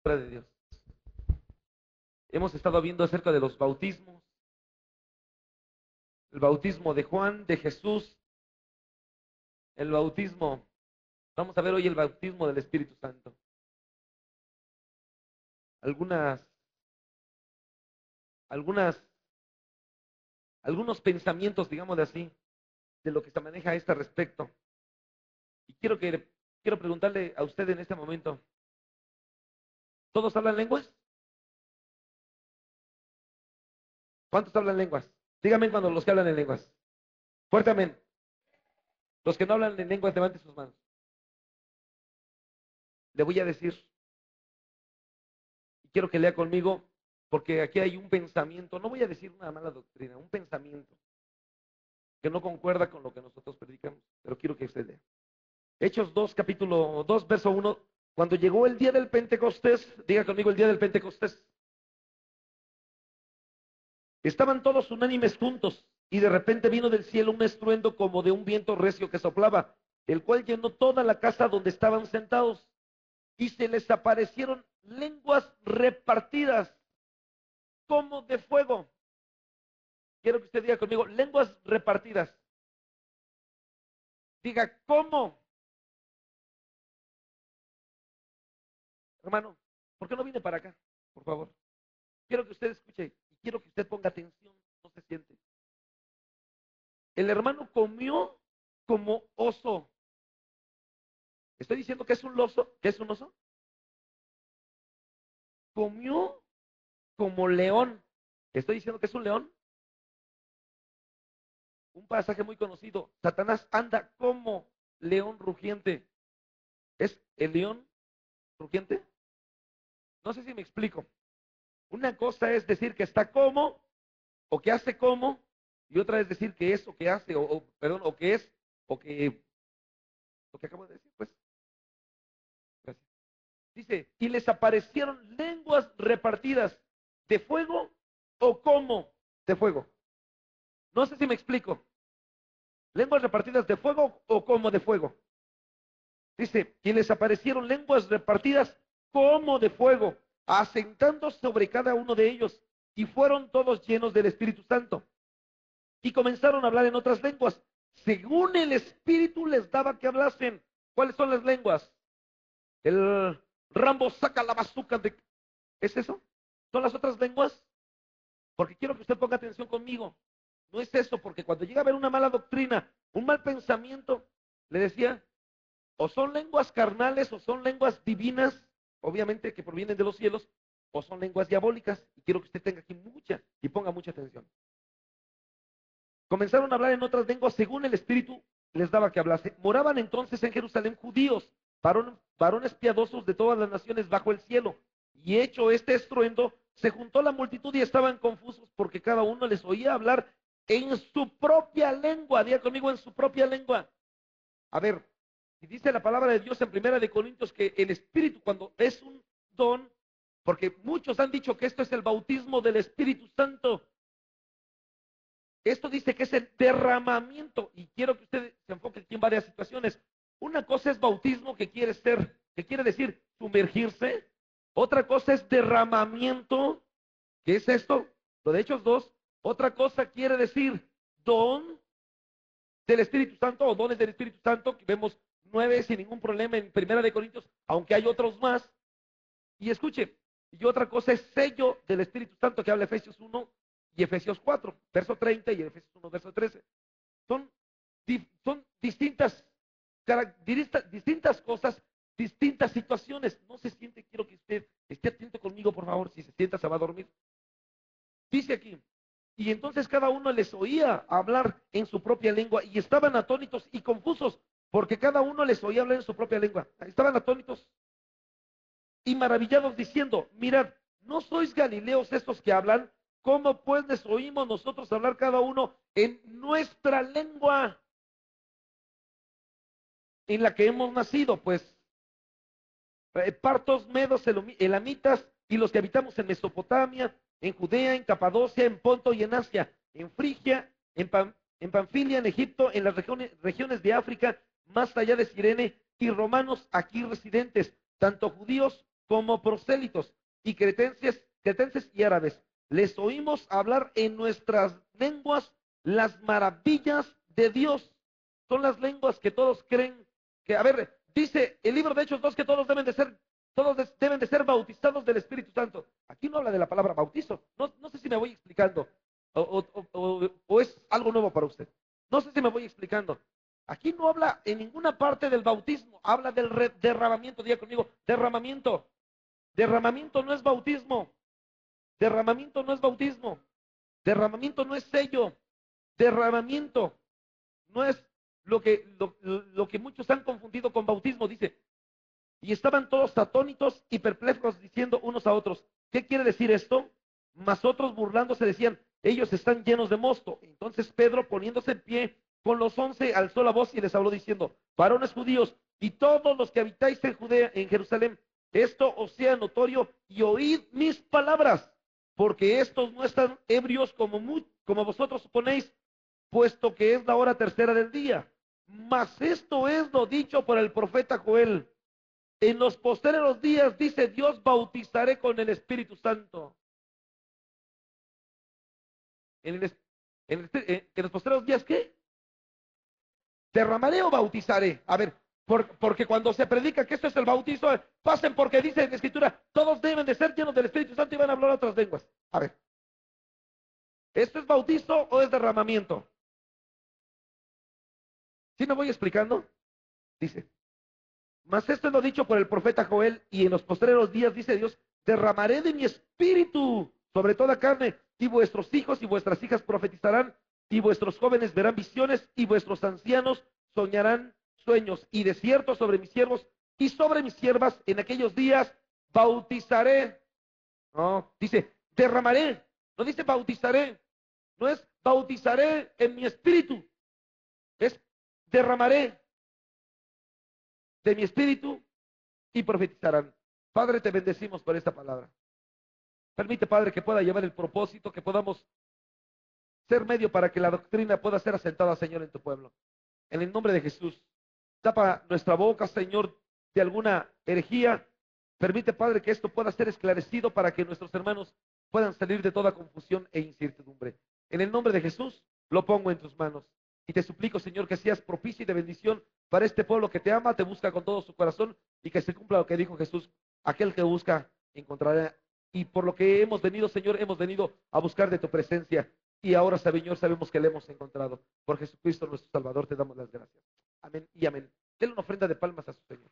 palabra de Dios. Hemos estado viendo acerca de los bautismos, el bautismo de Juan, de Jesús, el bautismo, vamos a ver hoy el bautismo del Espíritu Santo. Algunos pensamientos, digamos así, de lo que se maneja a este respecto. Y quiero preguntarle a usted en este momento, ¿todos hablan lenguas? ¿Cuántos hablan lenguas? Dígame cuando los que hablan en lenguas. Fuertemente. Los que no hablan en lenguas, levanten sus manos. Le voy a decir, y quiero que lea conmigo, porque aquí hay un pensamiento, no voy a decir una mala doctrina, un pensamiento que no concuerda con lo que nosotros predicamos, pero quiero que usted lea. Hechos 2, capítulo 2, verso 1. Cuando llegó el día del Pentecostés, diga conmigo el día del Pentecostés. Estaban todos unánimes juntos, y de repente vino del cielo un estruendo como de un viento recio que soplaba, el cual llenó toda la casa donde estaban sentados, y se les aparecieron lenguas repartidas como de fuego. Quiero que usted diga conmigo, lenguas repartidas. Diga, ¿cómo? Hermano, ¿por qué no viene para acá? Por favor. Quiero que usted escuche y quiero que usted ponga atención, no se siente. El hermano comió como oso. ¿Estoy diciendo que es un oso? ¿Que es un oso? Comió como león. ¿Estoy diciendo que es un león? Un pasaje muy conocido. Satanás anda como león rugiente. ¿Es el león rugiente? No sé si me explico. Una cosa es decir que está como, o que hace como, y otra es decir que es, o que hace, perdón, o que es, o que, lo que acabo de decir, pues. Gracias. Dice, y les aparecieron lenguas repartidas de fuego o como de fuego. No sé si me explico. Lenguas repartidas de fuego o como de fuego. Dice, y les aparecieron lenguas repartidas como de fuego, asentando sobre cada uno de ellos, y fueron todos llenos del Espíritu Santo. Y comenzaron a hablar en otras lenguas, según el Espíritu les daba que hablasen. ¿Cuáles son las lenguas? El Rambo saca la bazooka de... ¿Es eso? ¿Son las otras lenguas? Porque quiero que usted ponga atención conmigo. No es eso, porque cuando llega a haber una mala doctrina, un mal pensamiento, le decía, o son lenguas carnales o son lenguas divinas, obviamente que provienen de los cielos, o son lenguas diabólicas. Y quiero que usted tenga aquí mucha y ponga mucha atención. Comenzaron a hablar en otras lenguas según el Espíritu les daba que hablase. Moraban entonces en Jerusalén judíos, varones piadosos de todas las naciones bajo el cielo. Y hecho este estruendo, se juntó la multitud y estaban confusos porque cada uno les oía hablar en su propia lengua. Diga conmigo, en su propia lengua. A ver, y dice la palabra de Dios en Primera de Corintios que el Espíritu, cuando es un don, porque muchos han dicho que esto es el bautismo del Espíritu Santo. Esto dice que es el derramamiento, y quiero que usted se enfoque aquí en varias situaciones. Una cosa es bautismo, que quiere decir sumergirse. Otra cosa es derramamiento, que es esto, lo de Hechos 2. Otra cosa quiere decir don del Espíritu Santo o dones del Espíritu Santo, que vemos 9 sin ningún problema en Primera de Corintios, aunque hay otros más. Y escuche, y otra cosa es sello del Espíritu Santo, que habla Efesios 1 y Efesios 4, verso 30 y Efesios 1, verso 13. Son distintas cosas, distintas situaciones. No se siente, quiero que usted esté atento conmigo, por favor. Si se sienta, se va a dormir. Dice aquí, y entonces cada uno les oía hablar en su propia lengua y estaban atónitos y confusos, porque cada uno les oía hablar en su propia lengua. Estaban atónitos y maravillados diciendo, mirad, ¿no sois galileos estos que hablan? ¿Cómo pues les oímos nosotros hablar cada uno en nuestra lengua en la que hemos nacido? Pues partos, medos, elamitas y los que habitamos en Mesopotamia, en Judea, en Capadocia, en Ponto y en Asia, en Frigia, en Panfilia, en Egipto, en las regiones de África, más allá de Cirene, y romanos aquí residentes, tanto judíos como prosélitos y cretenses y árabes. Les oímos hablar en nuestras lenguas las maravillas de Dios. Son las lenguas que todos creen que, a ver, dice el libro de Hechos 2 que todos deben de ser bautizados del Espíritu Santo. Aquí no habla de la palabra bautizo. No sé si me voy explicando o es algo nuevo para usted. No sé si me voy explicando. Aquí no habla en ninguna parte del bautismo, habla del derramamiento. Diga conmigo, derramamiento. Derramamiento no es bautismo. Derramamiento no es bautismo. Derramamiento no es sello. Derramamiento no es lo que muchos han confundido con bautismo. Dice, y estaban todos atónitos y perplejos diciendo unos a otros, ¿qué quiere decir esto? Mas otros burlándose decían, ellos están llenos de mosto. Entonces Pedro, poniéndose en pie con los 11, alzó la voz y les habló diciendo, varones judíos y todos los que habitáis en Judea, en Jerusalén, esto os sea notorio y oíd mis palabras, porque estos no están ebrios como vosotros suponéis, puesto que es la hora tercera del día. Mas esto es lo dicho por el profeta Joel. En los posteriores días, dice Dios, bautizaré con el Espíritu Santo. En los posteriores días, ¿qué? ¿Derramaré o bautizaré? A ver, porque cuando se predica que esto es el bautizo, pasen porque dice en la Escritura, todos deben de ser llenos del Espíritu Santo y van a hablar otras lenguas. A ver, ¿esto es bautizo o es derramamiento? ¿Sí me voy explicando? Dice, mas esto es lo dicho por el profeta Joel, y en los posteriores días, dice Dios, derramaré de mi espíritu sobre toda carne, y vuestros hijos y vuestras hijas profetizarán, y vuestros jóvenes verán visiones, y vuestros ancianos soñarán sueños, y de cierto sobre mis siervos y sobre mis siervas en aquellos días bautizaré. No, dice derramaré, no dice bautizaré, no es bautizaré en mi espíritu, es derramaré de mi espíritu y profetizarán. Padre, te bendecimos por esta palabra. Permite, Padre, que pueda llevar el propósito, que podamos ser medio para que la doctrina pueda ser asentada, Señor, en tu pueblo. En el nombre de Jesús, tapa nuestra boca, Señor, de alguna herejía. Permite, Padre, que esto pueda ser esclarecido para que nuestros hermanos puedan salir de toda confusión e incertidumbre. En el nombre de Jesús, lo pongo en tus manos. Y te suplico, Señor, que seas propicio y de bendición para este pueblo que te ama, te busca con todo su corazón, y que se cumpla lo que dijo Jesús: aquel que busca, encontrará. Y por lo que hemos venido, Señor, hemos venido a buscar de tu presencia. Y ahora, Señor, sabemos que le hemos encontrado. Por Jesucristo nuestro Salvador, te damos las gracias. Amén y amén. Denle una ofrenda de palmas a su Señor.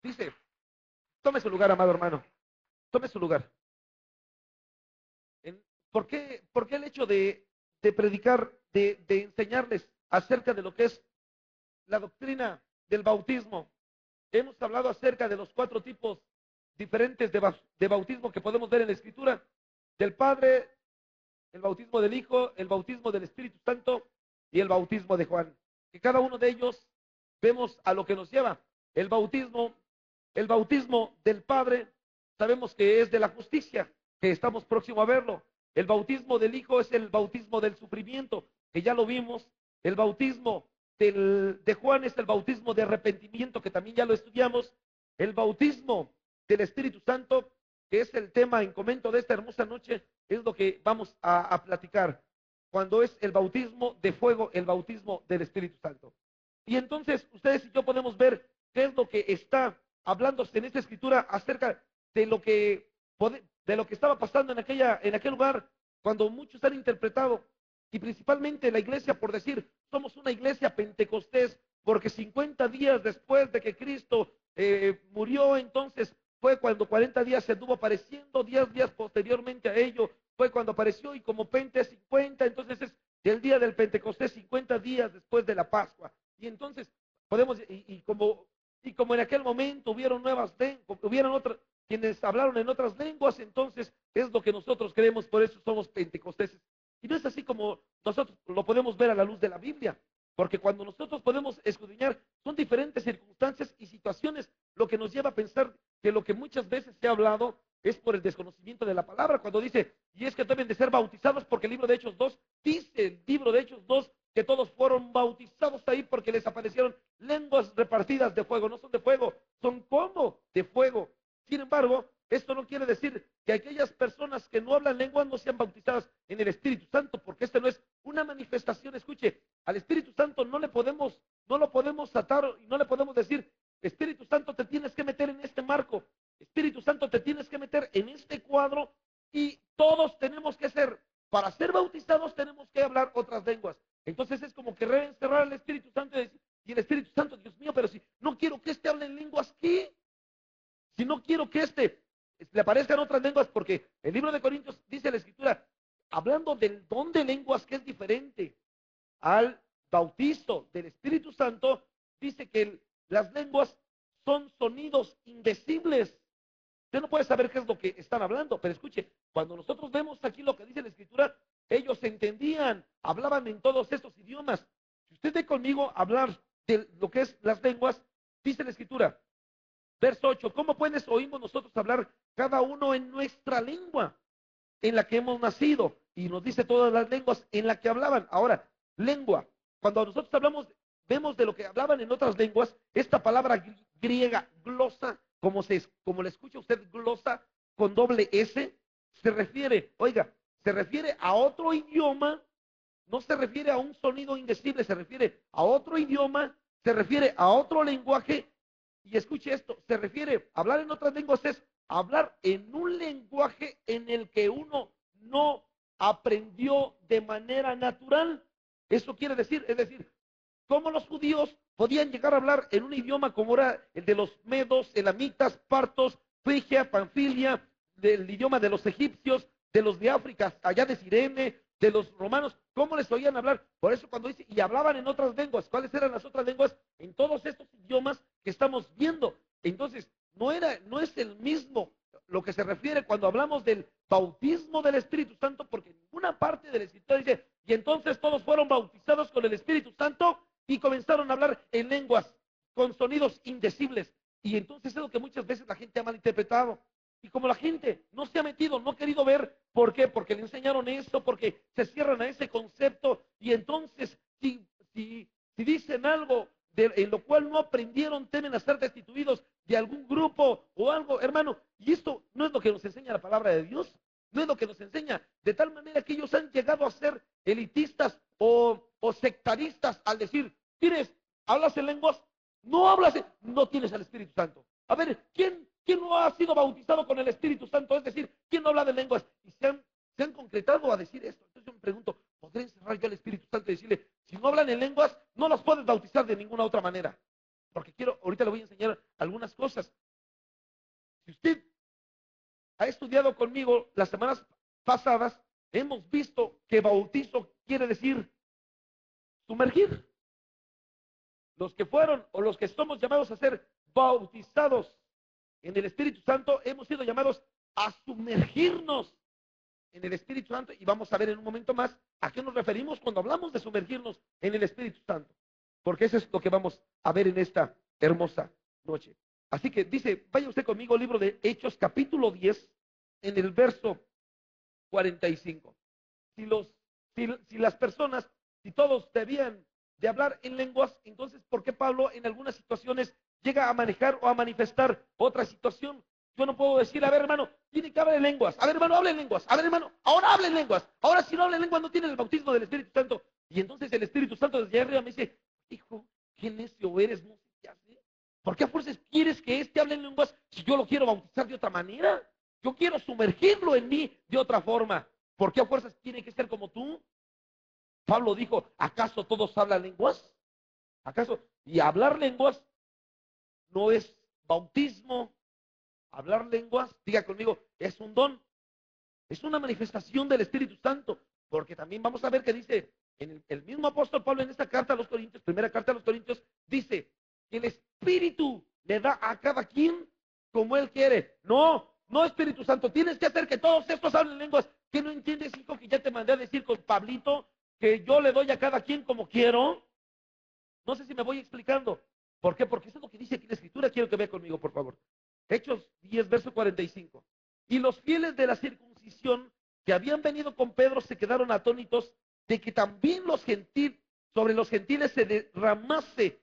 Dice, tome su lugar, amado hermano. Tome su lugar. ¿Por qué el hecho de predicar, de enseñarles acerca de lo que es la doctrina del bautismo? Hemos hablado acerca de los 4 tipos diferentes de bautismo que podemos ver en la Escritura: del Padre, el bautismo del Hijo, el bautismo del Espíritu Santo y el bautismo de Juan. Que cada uno de ellos vemos a lo que nos lleva. El bautismo del Padre, sabemos que es de la justicia, que estamos próximos a verlo. El bautismo del Hijo es el bautismo del sufrimiento, que ya lo vimos. El bautismo de Juan es el bautismo de arrepentimiento, que también ya lo estudiamos. El bautismo del Espíritu Santo, que es el tema en comento de esta hermosa noche, es lo que vamos a platicar, cuando es el bautismo de fuego, el bautismo del Espíritu Santo. Y entonces ustedes y yo podemos ver qué es lo que está hablándose en esta escritura acerca de lo que estaba pasando en aquel lugar, cuando muchos han interpretado, y principalmente la iglesia, por decir, somos una iglesia pentecostés, porque 50 días después de que Cristo murió, entonces fue cuando 40 días se estuvo apareciendo, 10 días posteriormente a ello fue cuando apareció, y como Pente 50, entonces es el día del Pentecostés, 50 días después de la Pascua. Y entonces podemos, y como en aquel momento hubieron otras, quienes hablaron en otras lenguas, entonces es lo que nosotros creemos, por eso somos pentecosteses. Y no es así como nosotros lo podemos ver a la luz de la Biblia, porque cuando nosotros podemos escudriñar, son diferentes circunstancias y situaciones lo que nos lleva a pensar que lo que muchas veces se ha hablado es por el desconocimiento de la palabra, cuando dice, y es que deben de ser bautizados, porque el libro de Hechos 2, dice el libro de Hechos 2, que todos fueron bautizados porque les aparecieron lenguas repartidas de fuego. No son de fuego, son como de fuego. Sin embargo, esto no quiere decir que aquellas personas que no hablan lenguas no sean bautizadas en el Espíritu Santo, porque este no es una manifestación. Escuche, al Espíritu Santo no lo podemos atar y no le podemos decir, Espíritu Santo, te tienes que meter en este marco, Espíritu Santo, te tienes que meter en este cuadro, y todos tenemos que ser, para ser bautizados tenemos que hablar otras lenguas. Entonces es como querer encerrar al Espíritu Santo y el Espíritu Santo, Dios mío, pero si no quiero que este hable en lenguas, ¿qué? Si no quiero que le aparezcan otras lenguas, porque el libro de Corintios dice la Escritura, hablando del don de lenguas, que es diferente al bautizo del Espíritu Santo, dice que las lenguas son sonidos indecibles. Usted no puede saber qué es lo que están hablando, pero escuche, cuando nosotros vemos aquí lo que dice la Escritura, ellos entendían, hablaban en todos estos idiomas. Si usted ve conmigo hablar de lo que es las lenguas, dice la Escritura, verso 8, ¿cómo pues oímos nosotros hablar cada uno en nuestra lengua, en la que hemos nacido? Y nos dice todas las lenguas en la que hablaban. Ahora, lengua, cuando nosotros vemos de lo que hablaban en otras lenguas, esta palabra griega, glosa, como le escucha usted, glosa con doble S, se refiere, oiga, se refiere a otro idioma, no se refiere a un sonido indecible, se refiere a otro idioma, se refiere a otro lenguaje. Y escuche esto, se refiere, hablar en otras lenguas es hablar en un lenguaje en el que uno no aprendió de manera natural. Eso quiere decir, es decir, cómo los judíos podían llegar a hablar en un idioma como era el de los medos, elamitas, partos, Frigia, Panfilia, del idioma de los egipcios, de los de África, allá de Cirene, de los romanos, ¿cómo les oían hablar? Por eso cuando dice, y hablaban en otras lenguas, ¿cuáles eran las otras lenguas? En todos estos idiomas que estamos viendo. Entonces, no es el mismo lo que se refiere cuando hablamos del bautismo del Espíritu Santo, porque en ninguna parte del Escritura dice, y entonces todos fueron bautizados con el Espíritu Santo y comenzaron a hablar en lenguas con sonidos indecibles. Y entonces es lo que muchas veces la gente ha malinterpretado. Y como la gente no se ha metido, no ha querido ver, ¿por qué? Porque le enseñaron esto, porque se cierran a ese concepto. Y entonces, si dicen algo en lo cual no aprendieron, temen a ser destituidos de algún grupo o algo, hermano. Y esto no es lo que nos enseña la palabra de Dios, no es lo que nos enseña. De tal manera que ellos han llegado a ser elitistas o sectaristas al decir, ¿hablas en lenguas? No hablas, no tienes el Espíritu Santo. A ver, ¿quién no ha sido bautizado con el Espíritu Santo? Es decir, ¿quién no habla de lenguas? Y se han concretado a decir esto. Entonces yo me pregunto, ¿podré encerrar yo al Espíritu Santo y decirle, si no hablan en lenguas, no los puedes bautizar de ninguna otra manera? Porque ahorita le voy a enseñar algunas cosas. Si usted ha estudiado conmigo las semanas pasadas, hemos visto que bautizo quiere decir sumergir. Los que fueron o los que somos llamados a ser bautizados en el Espíritu Santo, hemos sido llamados a sumergirnos en el Espíritu Santo, y vamos a ver en un momento más a qué nos referimos cuando hablamos de sumergirnos en el Espíritu Santo, porque eso es lo que vamos a ver en esta hermosa noche. Así que dice, vaya usted conmigo al libro de Hechos capítulo 10, en el verso 45. Si las personas, si todos debían de hablar en lenguas, entonces ¿por qué Pablo en algunas situaciones llega a manejar o a manifestar otra situación? Yo no puedo decir, a ver, hermano, tiene que hablar en lenguas. A ver, hermano, hable en lenguas. A ver, hermano, ahora hable en lenguas. Ahora, si no habla en lenguas, no tiene el bautismo del Espíritu Santo. Y entonces el Espíritu Santo desde arriba me dice, hijo, qué necio eres, no sé qué hacer. ¿Por qué a fuerzas quieres que este hable en lenguas si yo lo quiero bautizar de otra manera? Yo quiero sumergirlo en mí de otra forma. ¿Por qué a fuerzas tiene que ser como tú? Pablo dijo, ¿acaso todos hablan lenguas? ¿Acaso? Y hablar lenguas no es bautismo. Hablar lenguas, diga conmigo, es un don. Es una manifestación del Espíritu Santo. Porque también vamos a ver que dice, en el mismo apóstol Pablo en esta carta a los Corintios, primera carta a los Corintios, dice que el Espíritu le da a cada quien como él quiere. No, Espíritu Santo, tienes que hacer que todos estos hablen lenguas. ¿Qué no entiendes, hijo, que ya te mandé a decir con Pablito que yo le doy a cada quien como quiero? No sé si me voy explicando. ¿Por qué? Porque eso es lo que dice aquí la Escritura. Quiero que vea conmigo, por favor. Hechos 10, verso 45. Y los fieles de la circuncisión que habían venido con Pedro se quedaron atónitos de que también los gentiles sobre los gentiles se derramase